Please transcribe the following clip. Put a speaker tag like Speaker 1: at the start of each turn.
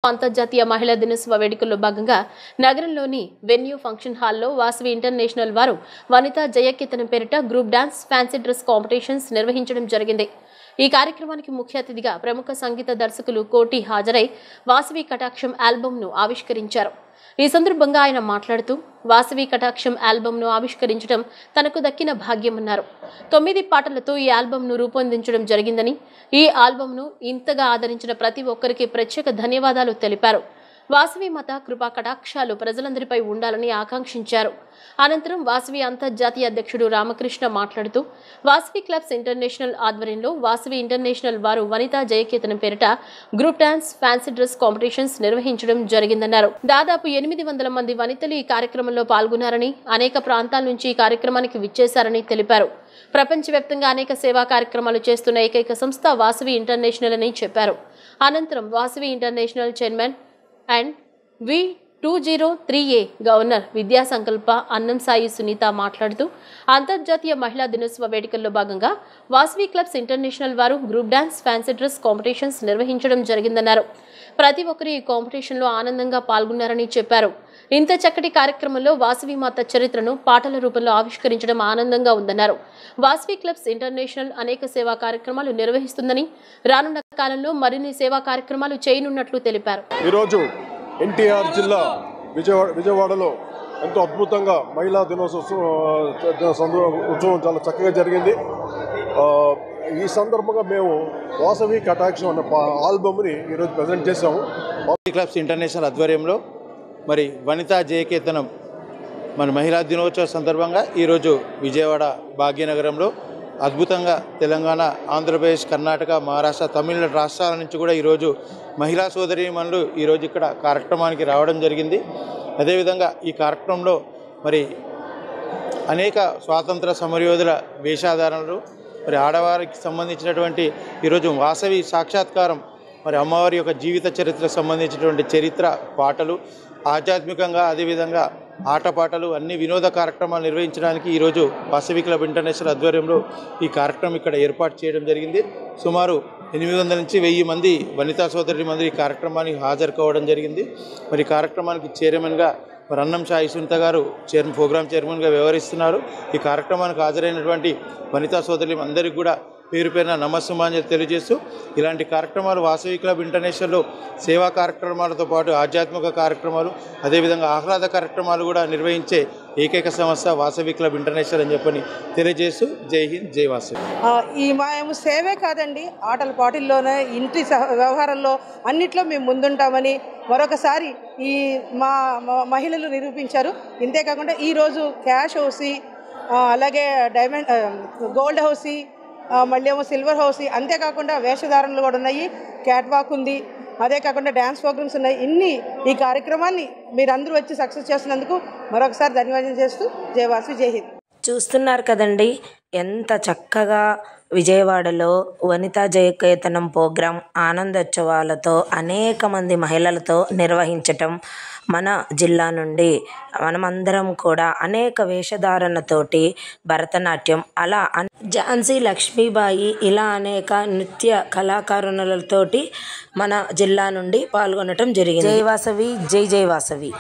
Speaker 1: అంతర్జాతీయ మహిళా దినోత్సవ వేడుకల్లో భాగంగా నగరంలోని వెన్యూ ఫంక్షన్ హాల్లో వాసవి ఇంటర్నేషనల్ వారు వనితా జయకేతనం పేరిట group dance fancy dress competitions నిర్వహించడం జరిగింది. ఈ కార్యక్రమానికి ముఖ్య అతిథిగా ప్రముఖ సంగీత దర్శకులు కోటి హాజరై వాసవి కటాక్షం ఆల్బమ్ను ఆవిష్కరించారు. ఈ సందర్భంగా ఆయన మాట్లాడుతూ వాసవి కటాక్షం ఆల్బమ్ను ఆవిష్కరించడం తనకు దక్కిన భాగ్యమన్నారు. 9 పాటలతో ఈ ఆల్బమ్ను రూపొందించడం జరిగిందని, ఈ ఆల్బమ్ను ఇంతగా ఆదరించిన ప్రతి ఒక్కరికి ప్రత్యేక ధన్యవాదాలు తెలిపారు. వాసవి మాత కృపా కటాక్షాలు ప్రజలందరిపై ఉండాలని ఆకాంక్షించారు. అనంతరం వాసవి అంతర్జాతీయ అధ్యక్షుడు రామకృష్ణ మాట్లాడుతూ వాసవి క్లబ్స్ ఇంటర్నేషనల్ ఆధ్వర్యంలో వాసవి ఇంటర్నేషనల్ వారు వనితా జయకేతనం పేరిట group dance fancy dress competitions నిర్వహించడం జరిగిందన్నారు. దాదాపు 800 మంది వనితలు ఈ కార్యక్రమంలో పాల్గొన్నారని, అనేక ప్రాంతాల నుంచి ఈ కార్యక్రమానికి విచ్చేశారని తెలిపారు. ప్రపంచవ్యాప్తంగా అనేక సేవా కార్యక్రమాలు చేస్తున్న ఏకైక సంస్థ వాసవి ఇంటర్నేషనల్ అని చెప్పారు. అనంతరం Vasavi international chairman and V203A governor విద్యా సంకల్ప అన్నం సాయి సునీత మాట్లాడుతూ అంతర్జాతీయ మహిళా దినోత్సవ వేడుకల్లో భాగంగా వాసవి క్లబ్స్ ఇంటర్నేషనల్ వారు group dance fancy dress competitions నిర్వహించడం జరిగిందన్నారు. ప్రతి ఒక్కరు ఈ కాంపిటీషన్లో ఆనందంగా పాల్గొన్నారని చెప్పారు. ఇంత చక్కటి కార్యక్రమంలో వాసవి మాత చరిత్రను పాటల రూపంలో ఆవిష్కరించడం ఆనందంగా ఉందన్నారు. వాసవి క్లబ్స్ ఇంటర్నేషనల్ అనేక సేవా కార్యక్రమాలు నిర్వహిస్తుందని, రానున్న కాలంలో మరిన్ని సేవా కార్యక్రమాలు చేయనున్నట్లు తెలిపారు.
Speaker 2: ఈరోజు ఎన్టీఆర్ జిల్లా విజయవాడలో ఎంతో అద్భుతంగా మహిళా ఉత్సవం చాలా చక్కగా జరిగింది. ఈ సందర్భంగా మేము వాసవి కటాక్షం అన్న ఆల్బమ్ని ఈరోజు ప్రజెంట్ చేసాము.
Speaker 3: వాసవి క్లబ్స్ ఇంటర్నేషనల్ ఆధ్వర్యంలో మరి వనితా జయకేతనం మన మహిళా దినోత్సవ సందర్భంగా ఈరోజు విజయవాడ భాగ్యనగరంలో అద్భుతంగా తెలంగాణ, ఆంధ్రప్రదేశ్, కర్ణాటక, మహారాష్ట్ర, తమిళనాడు రాష్ట్రాల నుంచి కూడా ఈరోజు మహిళా సోదరీమణులు ఈరోజు ఇక్కడ కార్యక్రమానికి రావడం జరిగింది. అదేవిధంగా ఈ కార్యక్రమంలో మరి అనేక స్వాతంత్ర సమరయోధుల వేషధారణలు, మరి ఆడవారికి సంబంధించినటువంటి ఈరోజు వాసవి సాక్షాత్కారం, మరి అమ్మవారి యొక్క జీవిత చరిత్రకు సంబంధించినటువంటి చరిత్ర పాటలు, ఆధ్యాత్మికంగా అదేవిధంగా ఆటపాటలు అన్ని వినోద కార్యక్రమాలు నిర్వహించడానికి ఈరోజు వాసవి క్లబ్ ఇంటర్నేషనల్ ఆధ్వర్యంలో ఈ కార్యక్రమం ఇక్కడ ఏర్పాటు చేయడం జరిగింది. సుమారు 800 నుంచి 1000 మంది వనితా సోదరి మంది ఈ కార్యక్రమానికి హాజరు కావడం జరిగింది. మరి కార్యక్రమానికి చైర్మన్గా మరి అన్నం సాయి సునీత గారు ప్రోగ్రామ్ చైర్మన్గా వ్యవహరిస్తున్నారు. ఈ కార్యక్రమానికి హాజరైనటువంటి వనితా సోదరులు అందరికీ కూడా పేరు పేరున నమస్సుమాంజలి తెలియజేస్తూ ఇలాంటి కార్యక్రమాలు వాసవి క్లబ్ ఇంటర్నేషనల్లో సేవా కార్యక్రమాలతో పాటు ఆధ్యాత్మిక కార్యక్రమాలు, అదేవిధంగా ఆహ్లాద కార్యక్రమాలు కూడా నిర్వహించే ఏకైక సంస్థ వాసవి క్లబ్ ఇంటర్నేషనల్ అని చెప్పని తెలియజేస్తూ జై హింద్, జై వాసవి.
Speaker 4: ఈ మేము సేవే కాదండి, ఆటల పాటల్లోనే, ఇంటి వ్యవహారంలో అన్నిట్లో మేము ముందుంటామని మరొకసారి ఈ మా మహిళలు నిరూపించారు. ఇంతేకాకుండా ఈరోజు క్యాష్ హౌసీ, అలాగే గోల్డ్ హౌసీ, మళ్ళీ ఏమో సిల్వర్ హౌస్, అంతేకాకుండా వేషధారణలు కూడా ఉన్నాయి, క్యాట్ వాక్ ఉంది, అదే కాకుండా డ్యాన్స్ ప్రోగ్రామ్స్ ఉన్నాయి. ఈ కార్యక్రమాన్ని మీరందరూ వచ్చి సక్సెస్ చేస్తున్నందుకు మరొకసారి ధన్యవాదాలు చేస్తూ జై వాసవి, జై హింద్.
Speaker 5: చూస్తున్నారు కదండి ఎంత చక్కగా విజయవాడలో వనితా జయకేతనం ప్రోగ్రాం ఆనందోత్సవాలతో అనేక మంది మహిళలతో నిర్వహించటం, మన జిల్లా నుండి మనమందరం కూడా అనేక వేషధారణతోటి భరతనాట్యం, అలా ఝాన్సీ లక్ష్మీబాయి, ఇలా అనేక నృత్య కళాకారులతోటి మన జిల్లా నుండి పాల్గొనటం జరిగింది. జై వాసవి, జై జై వాసవి.